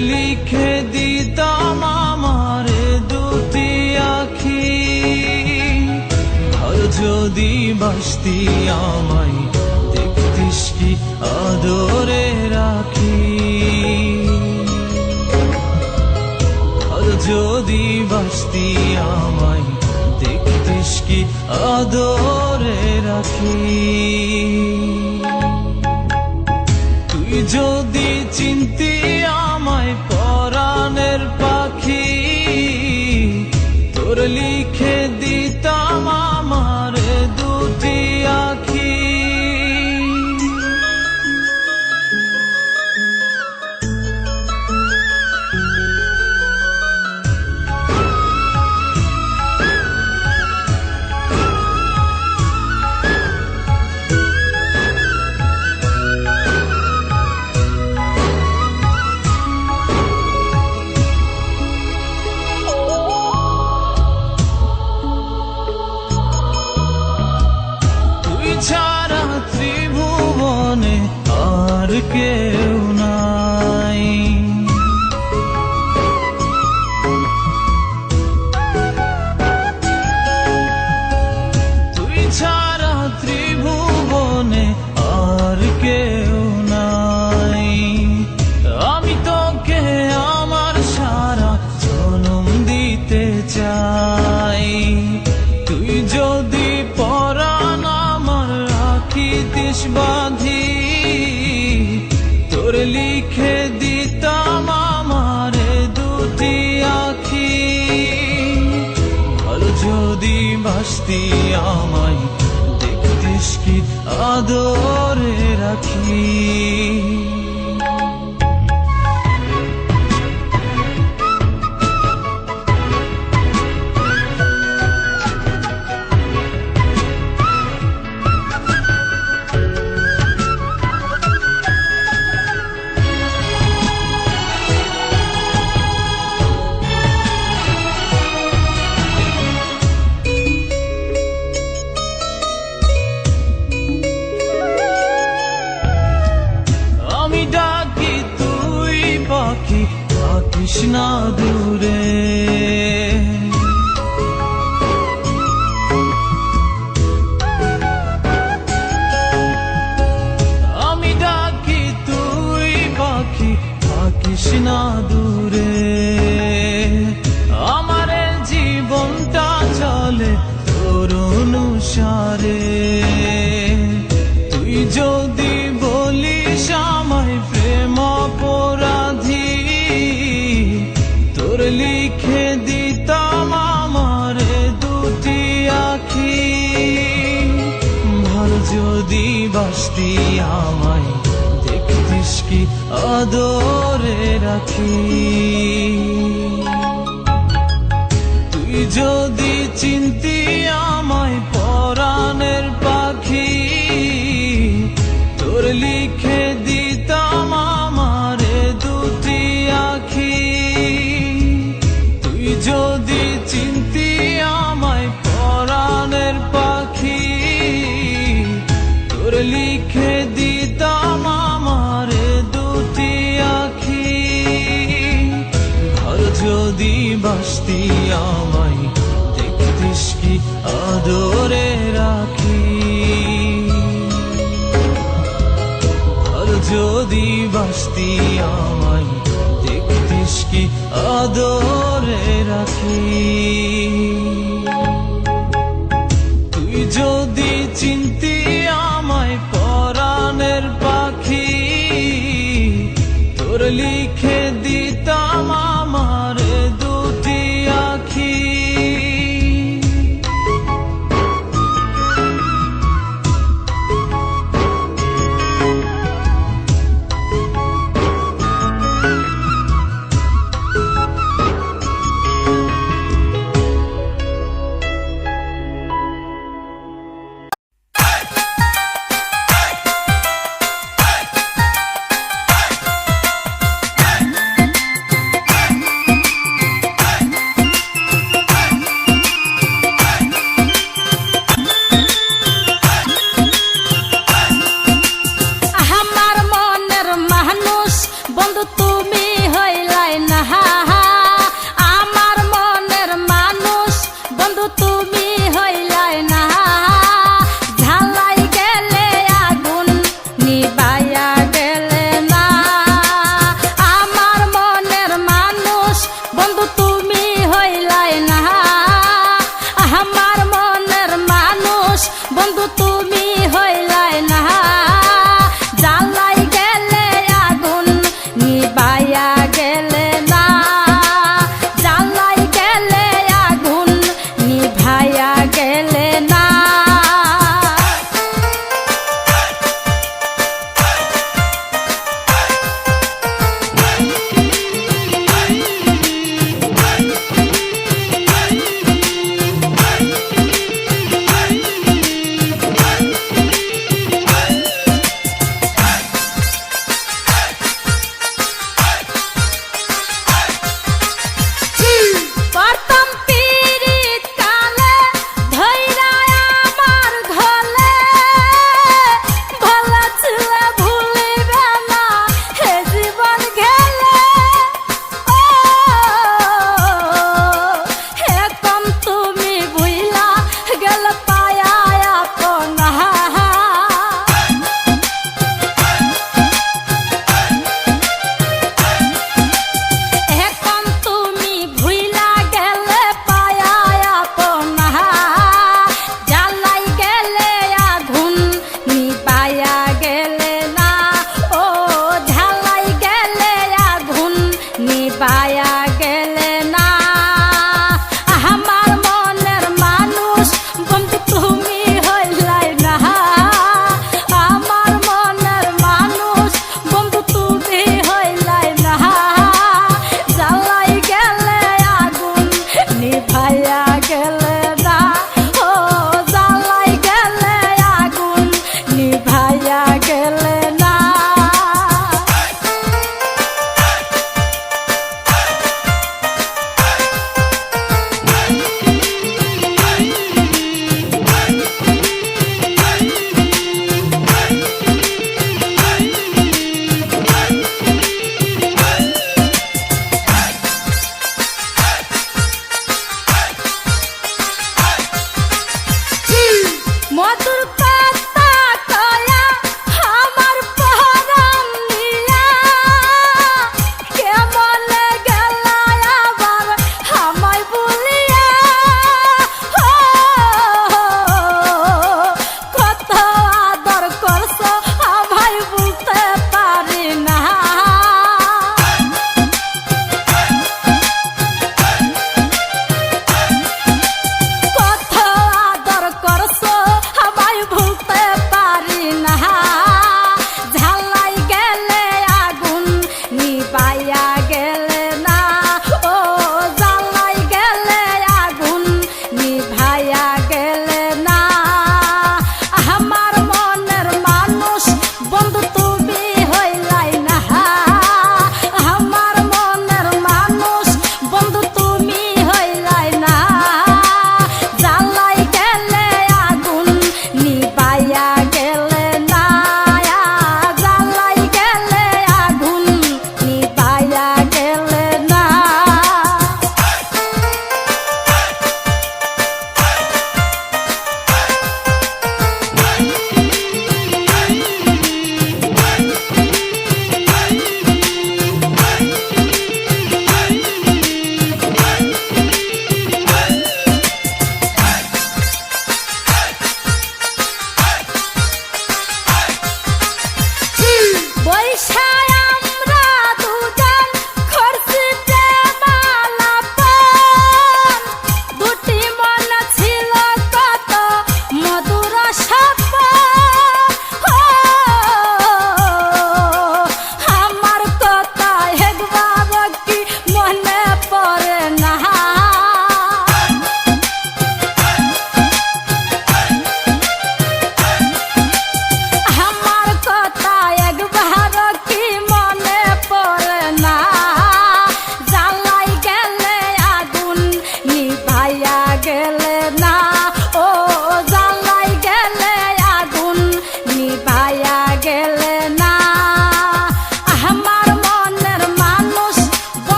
লিখে দিতাম আমার দুটি আখি, আর যদি বাসতি আমায় দেখতিস কি আদরে রাখি। আর যদি বাসতি আমায় দেখতিস কি আদরে রাখি। তুই যদি চিনতি আমায় পরাণের পাখি, তোর লিখে দিতাম আমার দুটি আখি। ছাড়া ত্রিভুবনে আর কেউ নাই, তুই ছাড়া ত্রিভুবনে আর কেউ নাই। আমি তোকে আমার সারা জনম দিতে চাই। তুই যদি পরাণ রাখিতিস বাঁধি, তোর লিখে দিতাম আমার দুটি আখি। ভালো যদি বাসতি আমায় দেখতিস কি আদরে রাখি। ডাকি তুই পাখি থাকিস না দূরে, আমি ডাকি তুই পাখি থাকিস না দূরে। আমার জীবনটা চলে তোর অনুসারে। তুই যদি বলিস আমায় প্রেম অপরাধী, তোর লিখে দিতাম আমার দুটি আখি। ভালো যদি বাসতি আমায় দেখতিস কি আদরে রাখি। তুই যদি চিনতি আমায় পরাণের পাখি, তোর লিখে দিতাম আমার দুটি আখি। তুই যদি চিনতি আমায় পরাণের পাখি, তোর লিখে দিতাম আমার দুটি আখি। আর যদি বাসতি আমায় দেখতিস কি আদরে রাখি। যদি বাসতি আমায় দেখতিস কি আদরে রাখি। তুই যদি চিনতি আমায় পরাণের পাখি, তোর লিখে দিতাম আমার দুটি আখি। নিবাইয়া গেলে না। আমার মনের মানুষ বন্ধু তুমি হইলাই না, আমার মনের মানুষ বন্ধু তুমি হইলাই না। জ্বালাই গেলে আগুন নিবাইয়া গেলে না, জ্বালাই গেলে আগুন নিভাইয়া গেলে না।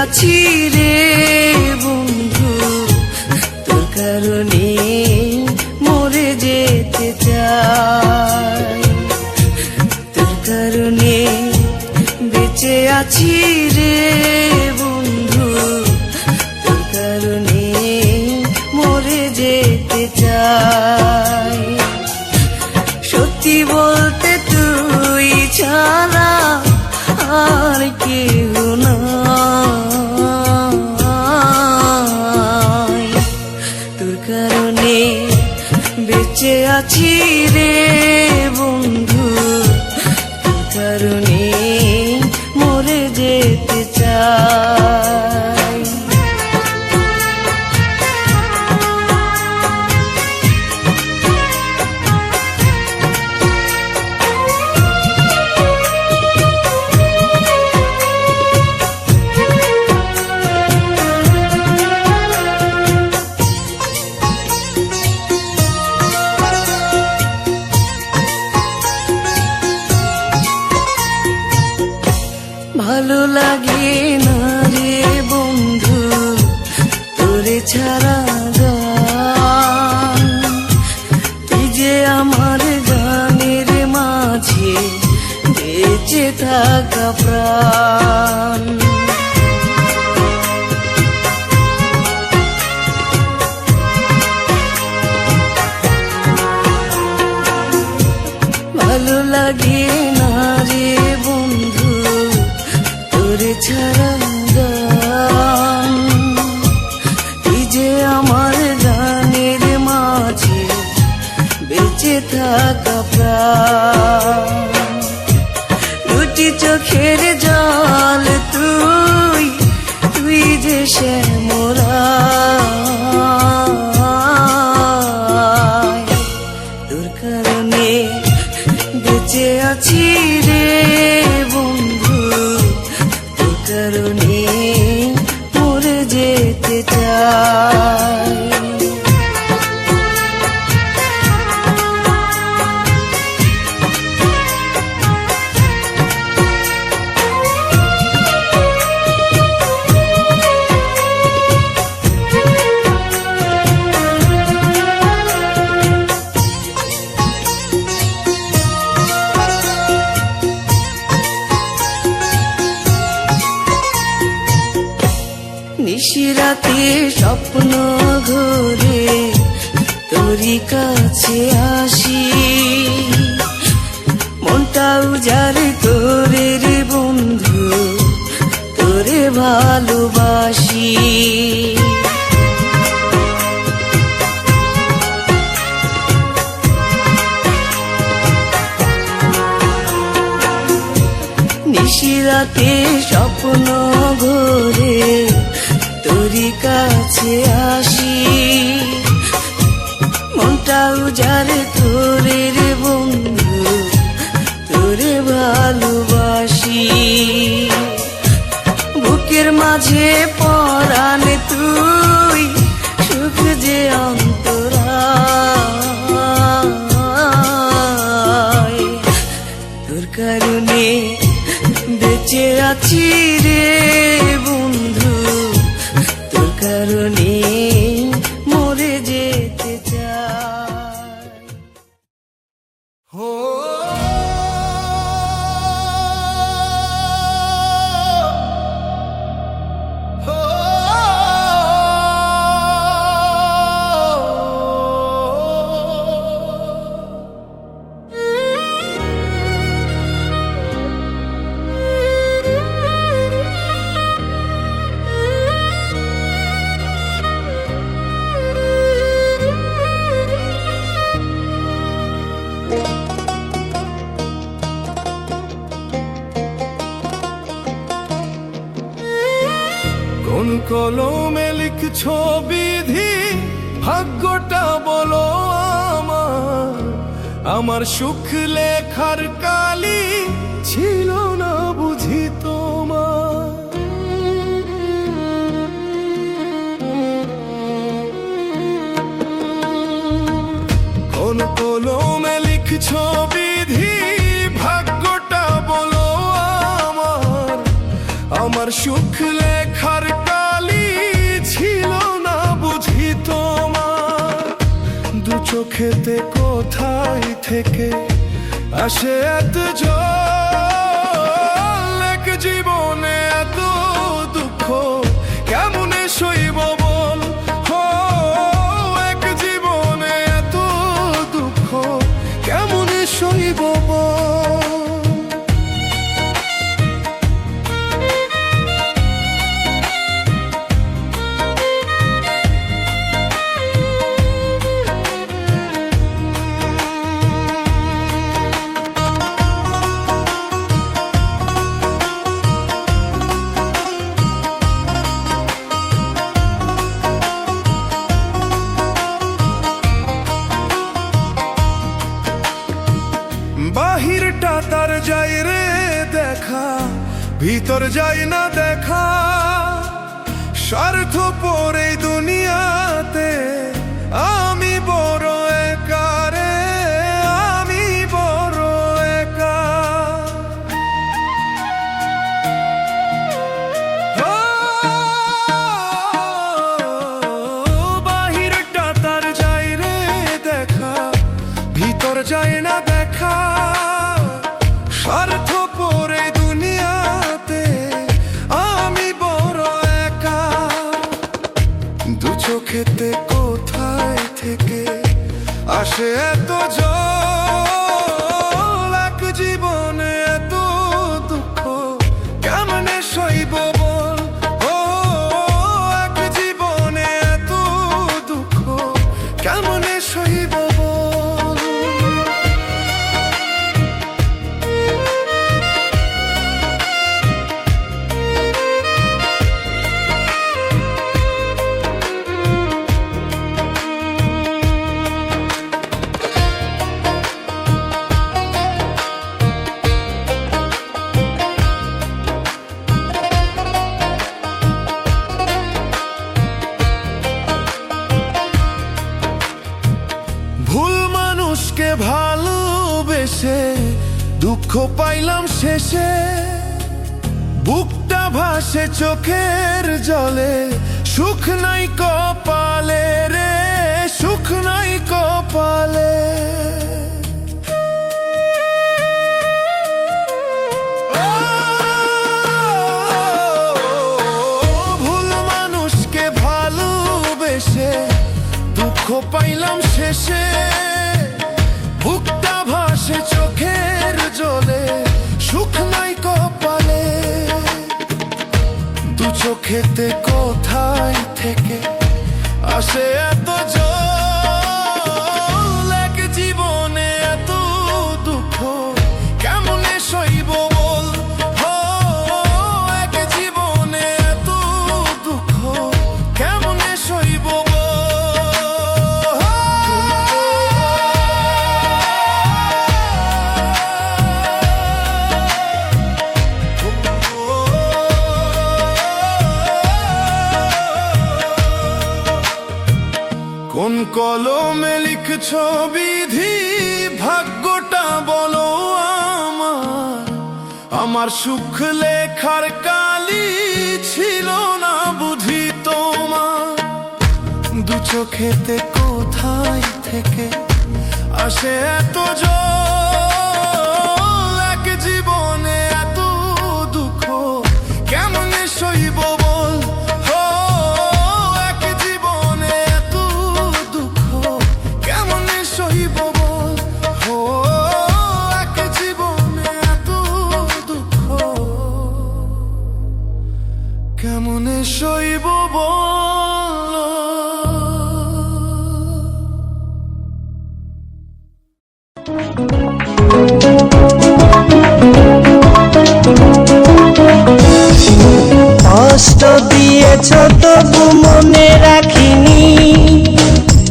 আছি রে বন্ধু, তোর কারণে মরে যেতে চাই। তোর কারণে বেঁচে আছি রে বন্ধু, তোর কারণে মরে যেতে চাই। সত্যি বলতে তুই ছাড়া আর কেউ নাই। তোর কারণে বেঁচে আছি রে বন্ধু, তোর কারণে মরে যেতে চাই। ভালো লাগে না রে বন্ধু তোরে ছাড়া গান, তুই যে আমার গানের মাঝে বেঁচে থাকা প্রাণ। ভালো লাগে না রে বন্ধু তোরে ছাড়া গান, তুই যে আমার গানের মাঝে বেঁচে থাকা প্রাণ। দুটি চোখের জল তুই, তুই যে শ্যামরায়। তোর কারণে বেঁচে আছি রে বন্ধু, তোর কারণে মরে যেতে চাই। নিশিরাতে স্বপ্ন ঘুরে তোরই কাছে আসি, মনটা উজাড় করে রে বন্ধু তোরে ভালোবাসি। নিশিরাতে স্বপ্ন ঘুরে তোরই কাছে আসি, মনটা উজাড় তোরে রে বন্ধু তোরে ভালোবাসি। বুকের মাঝে পরাণ তুই, সুখ যে অন্তরায়। তোর কারণে বেঁচে আছি রে বন্ধু, তোর কারণে মরে যেতে চাই। কোন কলমে লিখছো বিধি, ভাগ্যটা বলো আমার। আমার সুখ লেখার কালি ছিল না বুঝি তোমার। কোন কলমে লিখছো বিধি, ভাগ্যটা বলো আমার। আমার সুখ লেখা লেখার কালি ছিল না বুঝি তোমার, দু চোখেতে কোথায় থেকে আসে এত জল, এক জীবনে এত দুঃখ কেমনে সইব বল, হো এক জীবনে এত দুঃখ কেমনে সইব বল। বাহিরটা তার যায় রে দেখা, ভিতর যায় না দেখা, স্বার্থপর এই দুনিয়াতে আমি বড় একা রে, আমি বড় একা। বাহিরটা তার যায় রে দেখা, ভিতর যায় না দেখা, স্বার্থপর এই দুনিয়াতে আমি বড় একা। দু চোখেতে কোথায় থেকে আসে এত জল, এক জীবনে এত দুঃখ কেমনে সইব বল, ও এক জীবনে এত দুঃখ কেমনে সইব বল। ভুল মানুষকে ভালোবেসে দুঃখ পাইলাম শেষে, বুকটা ভাসে চোখের জলে, সুখ নাই কপালে রে, সুখ নাই কপালে। ভুল মানুষকে ভালোবেসে দুঃখ পাইলাম শেষে, বুকটা ভাসে চোখের জলে, সুখ নাই কপালে। দু চোখেতে কোথায় থেকে আসে এত জল, এক জীবনে এত দুঃখ কেমনে সইব বল, হো এক জীবনে এত দুঃখ কেমনে সইব বল। কোন কলমে লিখছো বিধি, ভাগ্যটা বলো আমার, আমার সুখ লেখার কালি ছিল না বুঝি তোমার, দু চোখেতে কোথায় থেকে আসে এত জল, এক জীবনে এত দুঃখ কেমনে সইব বল, হো এক জীবনে এত দুঃখ কেমনে সইব বল, হো এক জীবনে এত দুঃখ কেমনে সইব বল। কষ্ট দিয়েছ তবু মনে রাখিনি,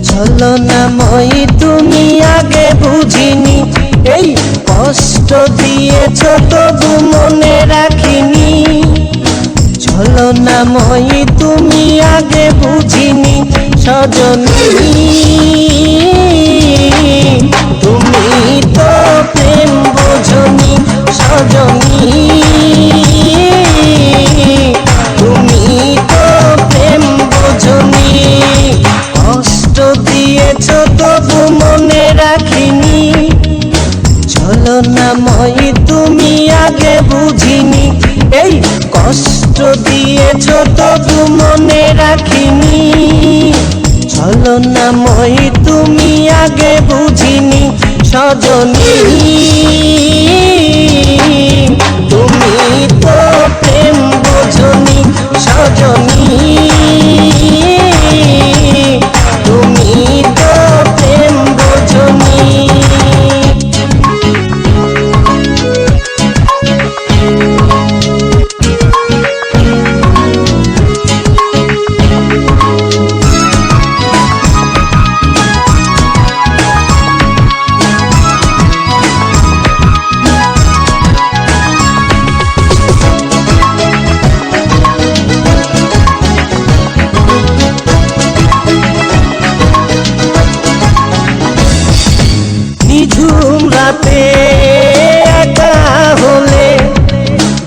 ছলনাময়ী তুমি আগে বুঝিনি। এই কষ্ট দিয়েছ তবু মনে রাখিনি, ছলনাময়ী তুমি আগে বুঝিনি। সজনী তুমি তো প্রেম বোঝনি, সজনী তুমি দিয়েছ তবু মনে রাখিনি, ছলনাময়ী তুমি আগে বুঝিনি। এই কষ্ট দিয়েছ তবু মনে রাখিনি, ছলনাময়ী তুমি আগে বুঝিনি। সজনী তুমি তো প্রেম বোঝনি, সজনী তুমি তো প্রেম বোঝনি। নিঝুম রাতে একা হলে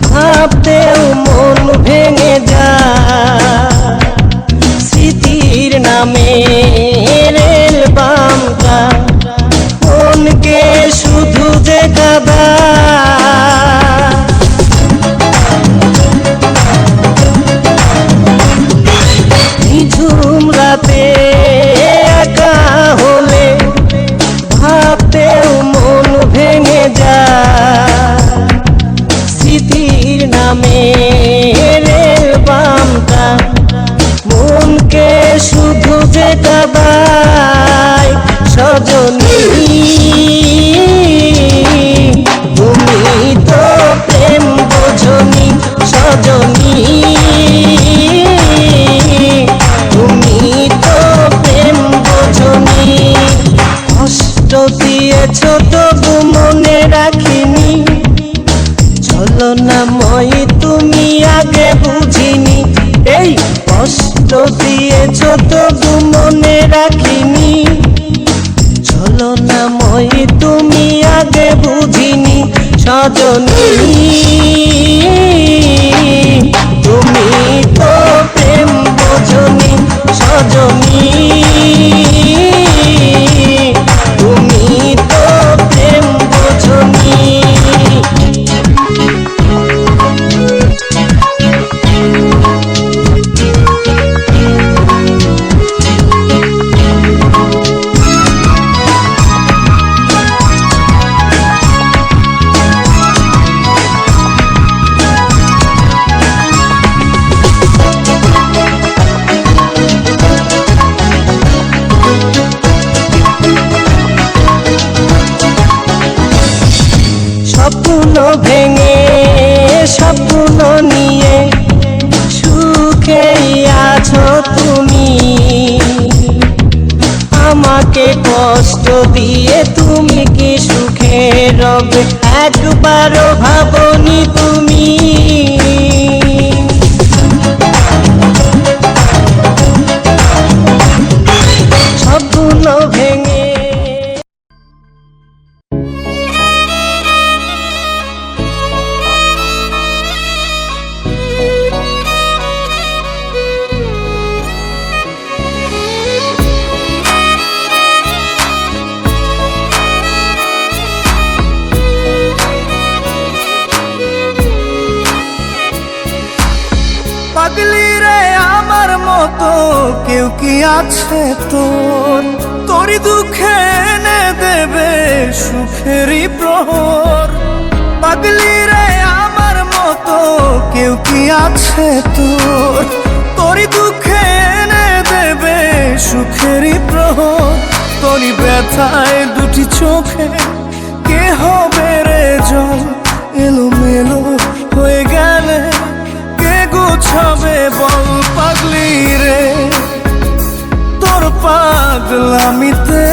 ভাবতেও মন ভেঙে যায়, স্মৃতির নামে রেল বামটা মনকে শুধু যে কাঁদায়। নিঝুম রাতে একা হলে ভাবতেও মন ভেঙে যায়, স্মৃতির নামে রেল বামটা মনকে শুধু যে কাঁদায়। সজনী তুমি তো প্রেম বোঝনি, সজনী তুমি তো প্রেম বোঝনি। কষ্ট দিয়েছ তবু মনে রাখিনি, ছলনাময়ী তুমি আগে বুঝিনি। এই কষ্ট দিয়েছ তবু মনে রাখিনি, ছলনাময়ী তুমি আগে বুঝিনি। সজনী তুমি তো প্রেম বোঝনি, সজনী তুমি তো প্রেম বোঝনি। স্বপ্ন ভেঙে স্বপ্ন নিয়ে সুখেই আছো তুমি, আমাকে কষ্ট দিয়ে তুমি কি সুখে রবে একবারও ভাবনি তুমি। স্বপ্ন ভেঙে পাগলি রে আমার মতো কেউ কি আছে তোর, তোরই দুঃখে এনে দেবে সুখেরই প্রহর। পাগলি রে আমার মতো কেউ কি আছে তোর, তোরই দুঃখে এনে দেবে সুখেরই প্রহর। তোরই ব্যথায় দুটি চোখে কে হবে রে জল, এলোমেলো হয়ে গেলে কে গুছাবে বল। পাগলি রে তোর পাগলামিতে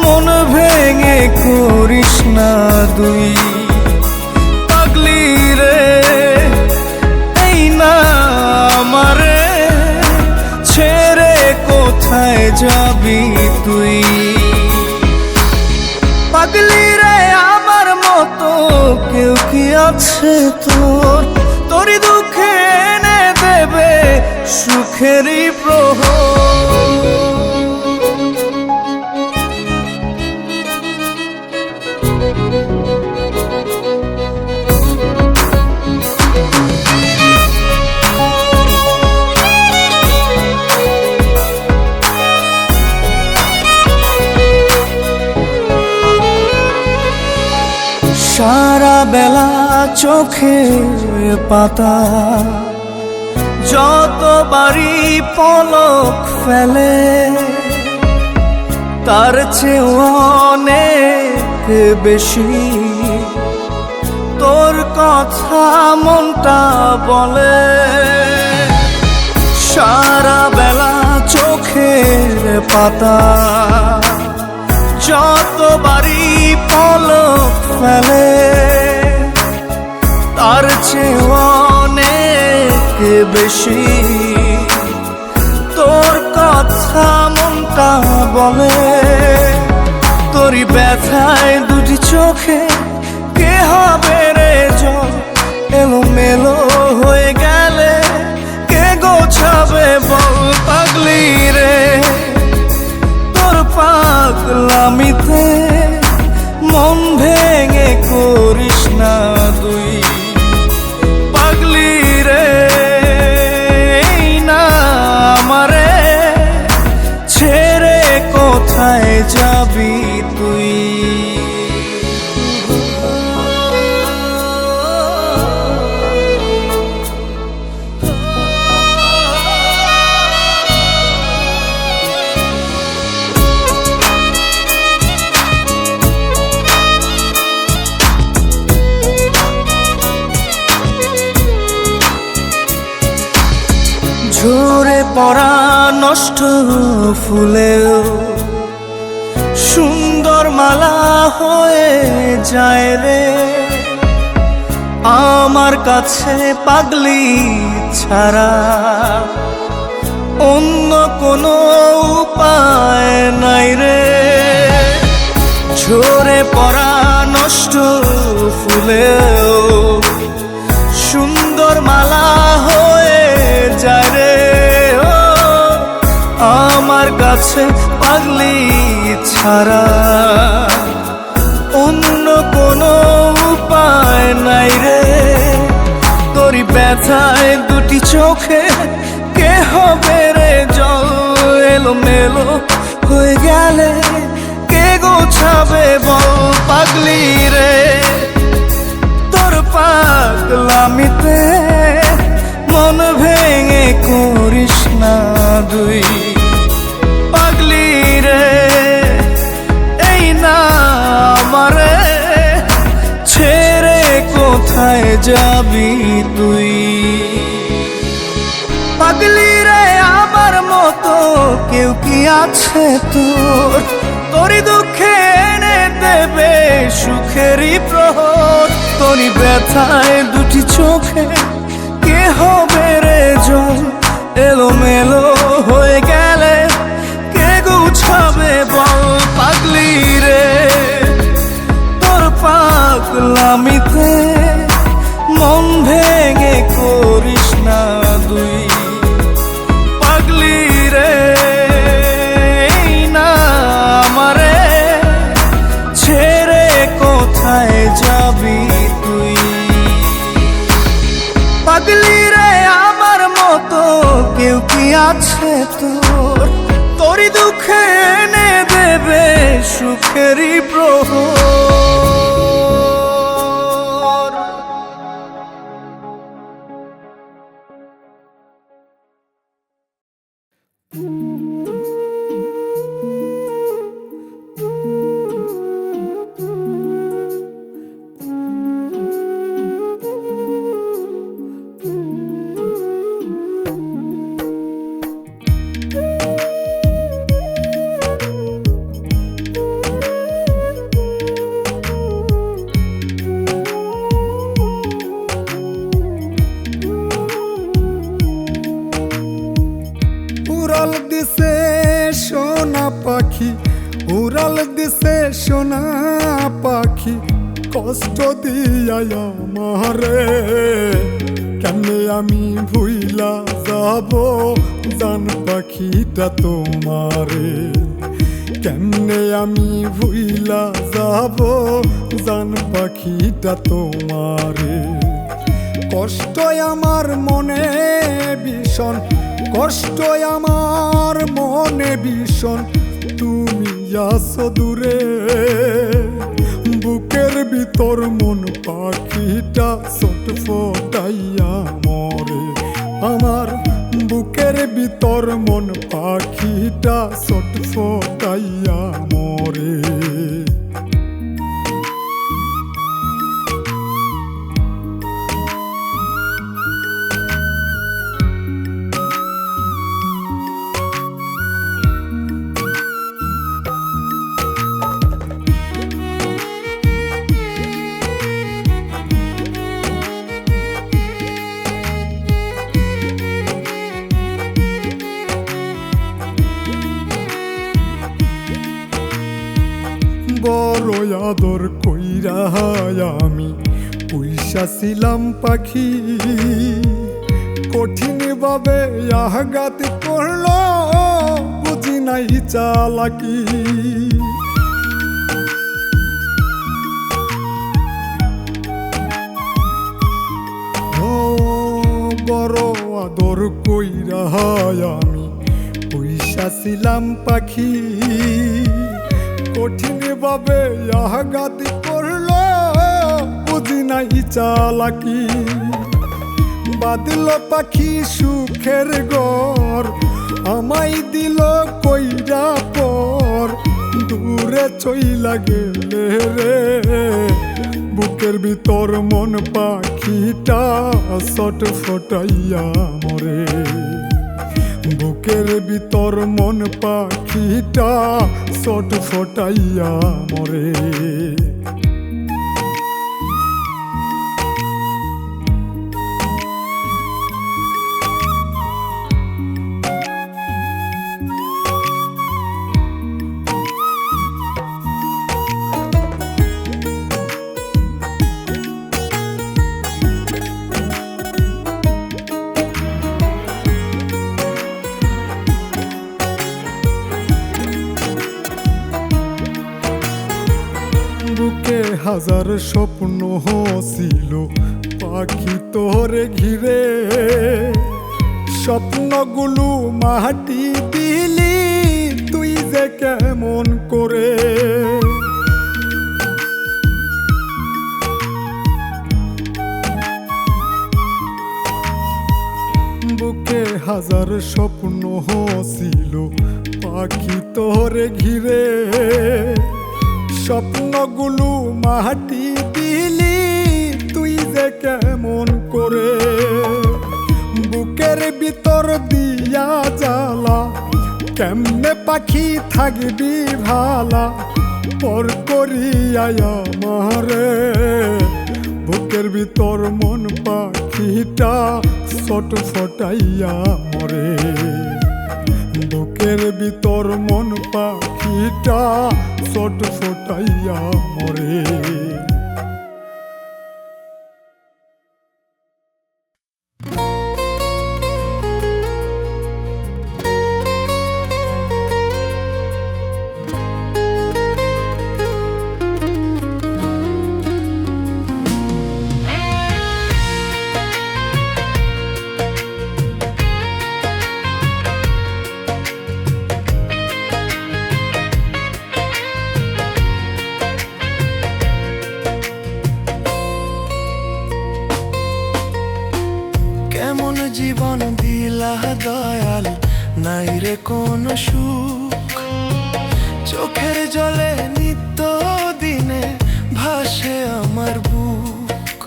মন ভেঙে করিস না দুই। পাগলি রে এই না আমারে ছেড়ে কোথায় যাবি তুই। পাগলি রে আমার মতো কেউ কি আছে তোর, তোরই দুঃখে এনে দেবে সুখেরই প্রহর। সারা বেলা চোখের পাতা যতবারই পলক ফেলে তার চেয়ে অনেক বেশি তোর কথা মনটা বলে। সারা বেলা চোখের পাতা যতবারই পলক ফেলে তার চেয়ে অনেক বেশি তোর কথা মনটা বলে। তোরই ব্যথায় দুটি চোখে কে হবে রে জল, এলোমেলো হয়ে গেলে কে গোছাবে বল পাগলি রে। তোর পাগলামিতে মন ভেঙে করিস না তুই পাগলি রে। এই না আমারে ছেড়ে কোথায় যাবি তুই। ঝরে পড়া নষ্ট ফুলেও সুন্দর মালা হয়ে যায় রে আমার কাছে পাগলি ছাড়া অন্য কোনো উপায় নাই রে। ঝরে পড়া নষ্ট ফুলেও সুন্দর মালা হয়ে যায় রে আমার কাছে পাগলি ছাড়া অন্য কোনো উপায় নাই রে। তোরই ব্যথায় দুটি চোখে কে হবে রে জল, এলোমেলো হয়ে গেলে কে গোছাবে বল পাগলি রে। তোর পাগলামিতে মন ভেঙে করিস না তুই পাগলি রে। এই না আমারে ছেড়ে কোথায় যাবি তুই পাগলি রে। আমার মতো কেউ কি আছে তোর, তোরই দুঃখে এনে দেবে সুখেরই প্রহর। তোরই ব্যথায় দুটি চোখে কে হবে রে জল, এলোমেলো হয়ে গেলে কে গুছাবে বল পাগলি রে। তোর পাগলামিতে মন ভেঙে করিস না তুই পাগলি রে। এই না আমারে ছেড়ে কোথায় যাবি তুই পাগলি রে। আমার মতো কেউ কি আছে তোর, তোরই দুঃখে এনে দেবে সুখেরই প্রহর। উড়াল দিছে সোনা পাখি, উড়াল দিছে সোনা পাখি, কষ্ট দিয়া আমারে কেমনে আমি ভুইলা যাব জান পাখিটা তোমারে। কেমনে আমি ভুইলা যাব জান পাখিটা তোমারে। কষ্ট আমার মনে ভীষণ, কষ্ট আমার মনে ভীষণ, তুমি আছো দূরে বুকের ভিতর মন পাখিটা ছটফটাইয়া মরে, আমার বুকের ভিতর মন পাখিটা ছটফটাইয়া মরে। বড় আদর কইরা আমি পয়সা ছিলাম পাখি, কঠিন ভাবে আঘাত করলো বুঝি নাই চালাকি। ও বড় আদর কইরা আমি পয়সা ছিলাম পাখি, কঠিন ভাবে আঘাত করলো বুঝি নাই চালাকি। বাদল পাখি সুখের ঘর আমায় দিল কইরা পর, দূরে চইলা গেলে রে বুকের ভিতর মন পাখিটা ছটফটাইয়া মরে। বুকের ভিতর মন পাখিটা ছটফটাইয়া মরে। বুকে হাজার স্বপ্ন ছিল পাখি তোরে ঘিরে, স্বপ্নগুলো মাটি দিলি তুই যে কেমন করে। বুকে হাজার স্বপ্ন ছিল পাখি তোরে ঘিরে, স্বপ্নগুলো মাটি দিলি তুই যে কেমন করে। বুকের ভিতর দিয়া জ্বালা কেমনে পাখি থাকবি ভালা, পর করিয়া আমারে বুকের ভিতর মন পাখিটা ছটফটাইয়া মরে। বুকের ভিতর মন পাখিটা ছটফটাইয়া মরে। জীবন দিলা দয়াল, নাই রে কোন সুখ, চোখের জলে নিত্য দিনে ভাসে আমার বুক।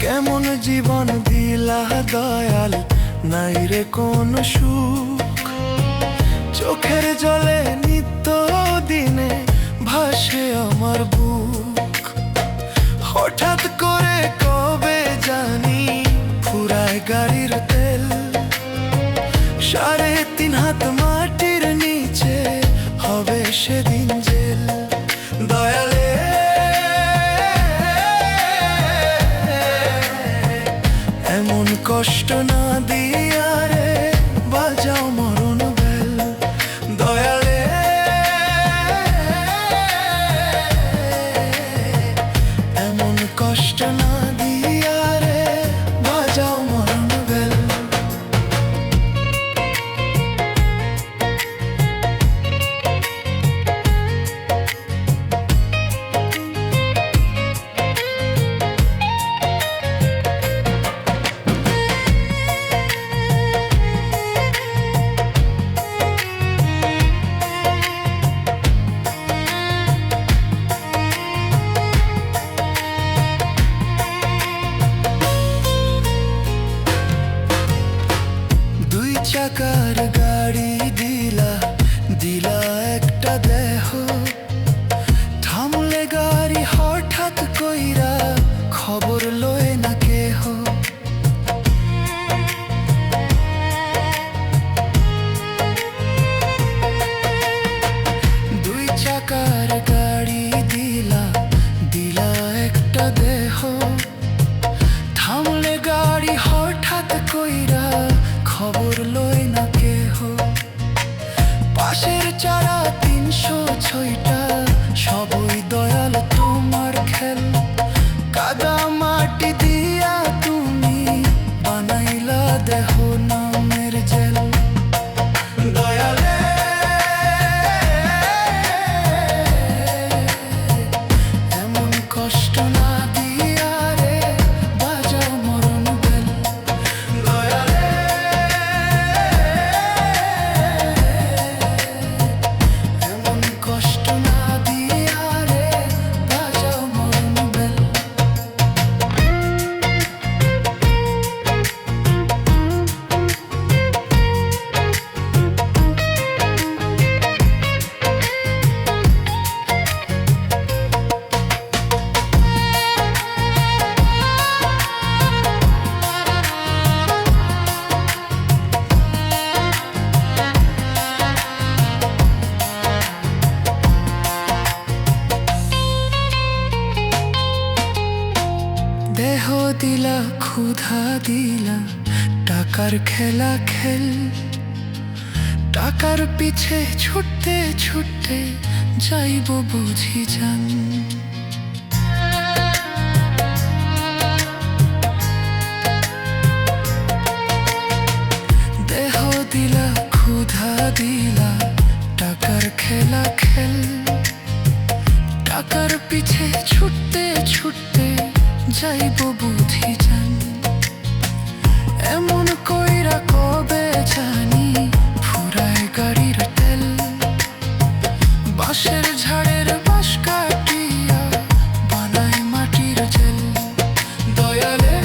কেমন জীবন দিলা দয়াল, নাই রে কোন সুখ, চোখের জলে নিত্য দিনে ভাসে আমার বুক। হঠাৎ করে কবে জানি ফুরায় গাড়ির তেল, 3.5 হাত মাটির নিচে হবে সেদিন জেল। দয়ালে এমন কষ্ট না দিয়া রে বাজাও মরণ বেল। দয়ালে এমন কষ্ট না দিয়া রে বাজাও মরণ বেল। ক্ষুধা দিলা টাকার খেলা খেল, টাকার পিছে ছুটতে ছুটতে যাইব বুঝি জান। দেহ দিলা ক্ষুধা দিলা টাকার খেলা খেল, টাকার পিছে ছুটতে ছুটতে যাইব বুঝি জান। এমন কইরা কবে জানি ফুরায় গাড়ির তেল, বাঁশের ঝাড়ের বাঁশ কাটিয়া বানায় মাটির জেল। দয়ালে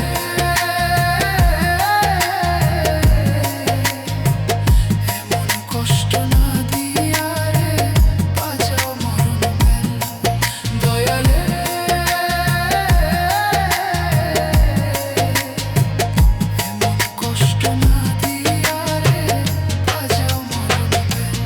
এমন কষ্ট না দিয়া রে বাজাও মরণ বেল। দয়ালে এমন কষ্ট না দিয়া রে বাজাও মরণ বেল।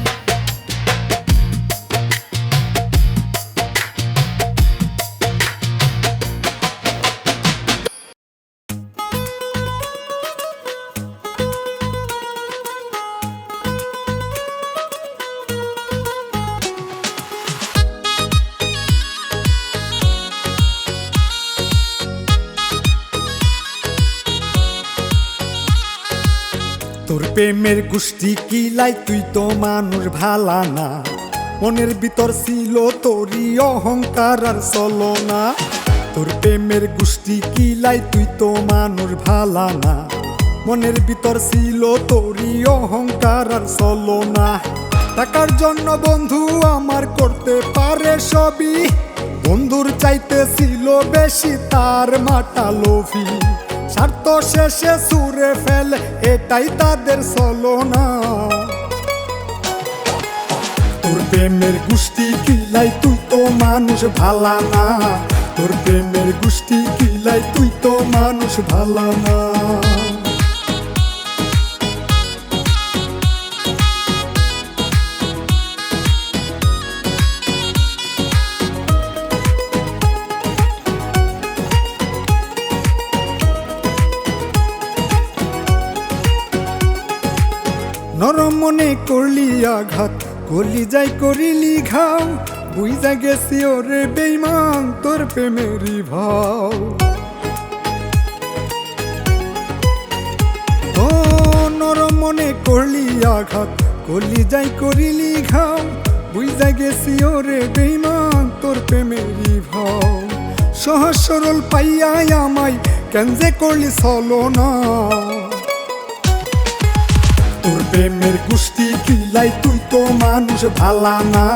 তোর প্রেমের গোষ্ঠী কিলাই তুই তো মানুষ ভালা না, মনের ভিতর ছিল তোরই অহংকার আর চলনা। তোর প্রেমের গোষ্ঠী কিলাই তুই তো মানুষ ভালা না, মনের ভিতর ছিল তোরই অহংকার আর চলনা। টাকার জন্য বন্ধু আমার করতে পারে সবই, বন্ধুর চাইতে ছিল বেশি তার মাটা লোভী। স্বার্থ শেষে সুরে ফেলে এটাই তাদের চলনা। তোর প্রেমের গোষ্ঠী কিলাই তুই তো মানুষ ভালা না, তোর প্রেমের গোষ্ঠী কিলাই তুই তো মানুষ ভালা না। নরম মনে করলি আঘাত, করলি যাই করিলি ঘাও, বুঝা গেছি ওরে বেইমান তোর প্রেমেরই ভাও। ও নরম মনে করলি আঘাত, করলি যাই করিলি ঘাও, বুঝা গেছি ওরে বেইমান তোর প্রেমেরই ভাও। সহজ সরল পাইয়াই আমায় কেন যে করলি ছলনা। তোর প্রেমের গোষ্ঠী কিলাই তুই তো মানুষ ভালা না,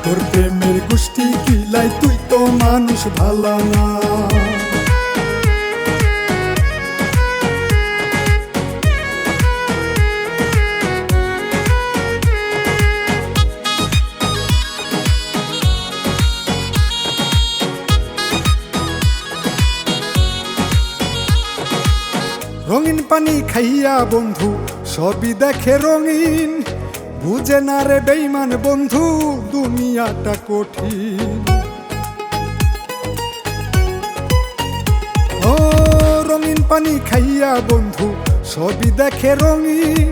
তোর প্রেমের গোষ্ঠী কিলাই তুই তো মানুষ ভালা না। রঙিন পানি খাইয়া বন্ধু সবই দেখে রঙিন, বুঝে না রে বেইমান বন্ধু দুনিয়াটা কঠিন। ও রঙিন পানি খাইয়া বন্ধু সবই দেখে রঙিন,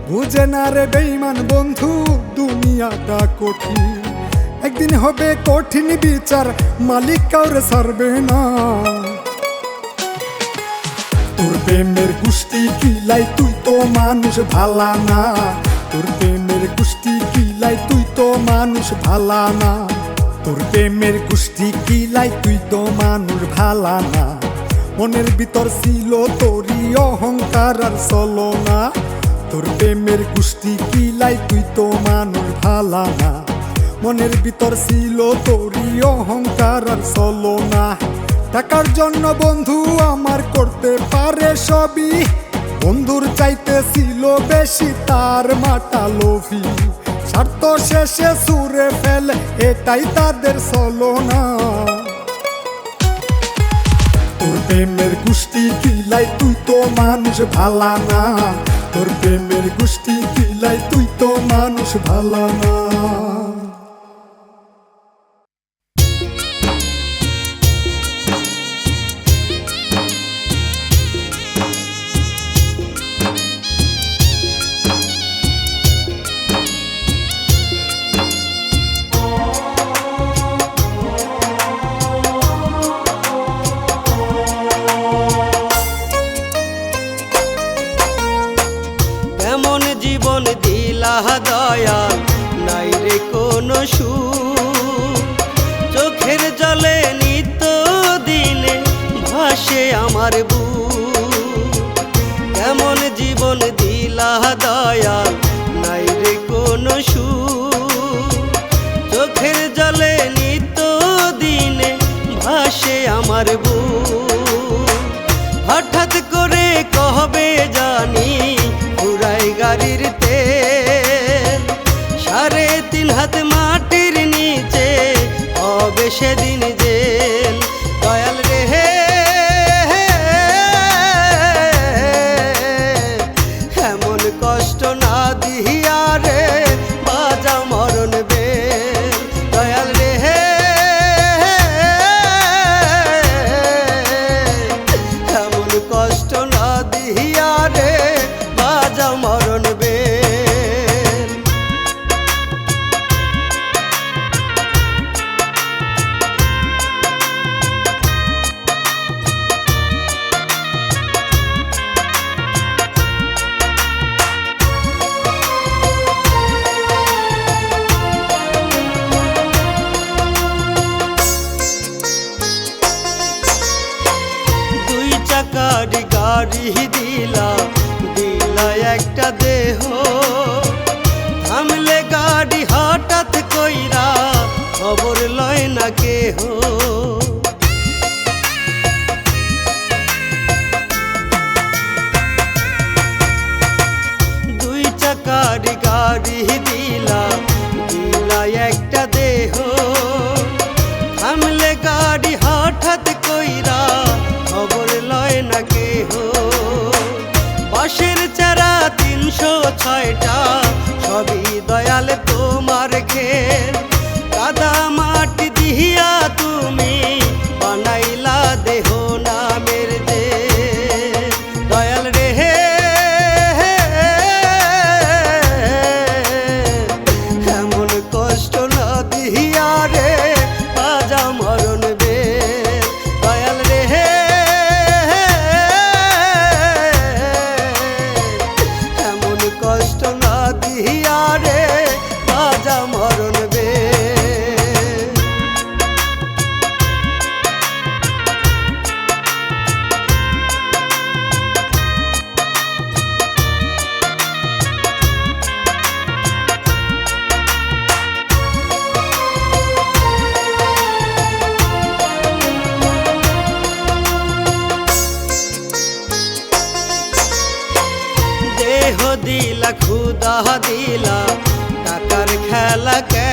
বুঝে না রে বেইমান বন্ধু দুনিয়াটা কঠিন। একদিন হবে কঠিন বিচার, মালিক কাউরে ছাড়বে না। তোর প্রেমের গোষ্ঠী কিলাই তুই তো মানুষ ভালা না, তোর প্রেমের গোষ্ঠী কিলাই তুই তো মানুষ ভালা না। তোর প্রেমের গোষ্ঠী কিলাই তুই তো মানুষ ভালা না, মনের ভিতর ছিল তোরই অহংকার আর চলনা। তোর প্রেমের গোষ্ঠী কিলাই তুই তো মানুষ ভালা না, মনের ভিতর ছিল তোরই অহংকার আর চলনা। টাকার জন্য বন্ধু আমার করতে পারে সবই, বন্ধুর চাইতে ছিল বেশি তার মাটা লোভী। স্বার্থ শেষে সুরে ফেলে এটাই তাদের চলনা। তোর প্রেমের গোষ্ঠী কিলাই তুই তো মানুষ ভালা না, তোর প্রেমের গোষ্ঠী কিলাই তুই তো মানুষ ভালা না। দয়াল নাই রে কোনো সুখ, চোখের জলে নিত্য দিনে ভাসে আমার বুক। কেমন জীবন দিলা দয়াল নাই রে কোনো সুখ, চোখের জলে নিত্য দিনে ভাসে আমার বুক। হঠাৎ করে কবে জানি পুরাই গাড়ির তেল, 3.5 হাত মাটির নিচে হবে সেদিন জেল। দয়াল রে এমন কষ্ট না দিহিয়া রে বাজা মরণ বেল। দয়াল রে এমন কষ্ট না দিহিয়া রে বাজা মরণ বেল। চাকারি গাড়ি দিলা দিলা একটা দেহ, থামলে গাড়ি হঠাৎ কইরা খবর লয় না কেহ। দুই চাকারি গাড়ি দিলা দিলা একটা দেহ, থামলে গাড়ি হঠাৎ কইরা খবর লয় না কেহ। বাঁশের চারা 306টা সবই দয়াল তোমার ঘের, কাদা মাটি দিহিয়া তুমি বানাইলা দেহ নামের যে। দয়াল রে এমন কষ্ট না দিহিয়া রে বাজা মরণ বেল। দয়াল রে এমন কষ্ট না দিহিয়া রে বাজা মরণ বেল। দেহ দিলা খুদা দিলা টাকার খেলা কে,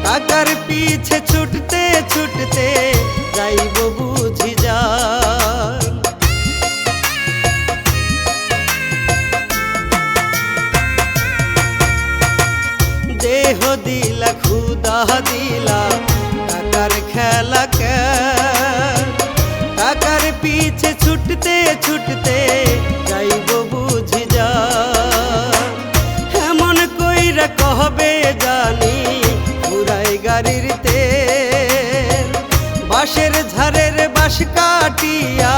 টাকার পিছে ছুটতে ছুটতে যাইব বুঝি যান। দেহ দিলা খুদা দিলা টাকার খেলা কে, টাকার পিছে ছুটতে ছুটতে যাইব বুঝি যান। এমন কইরা কহবে জানি পুরাই গাড়ির তেল, বাঁশের ঝাড়ের বাঁশ কাটিয়া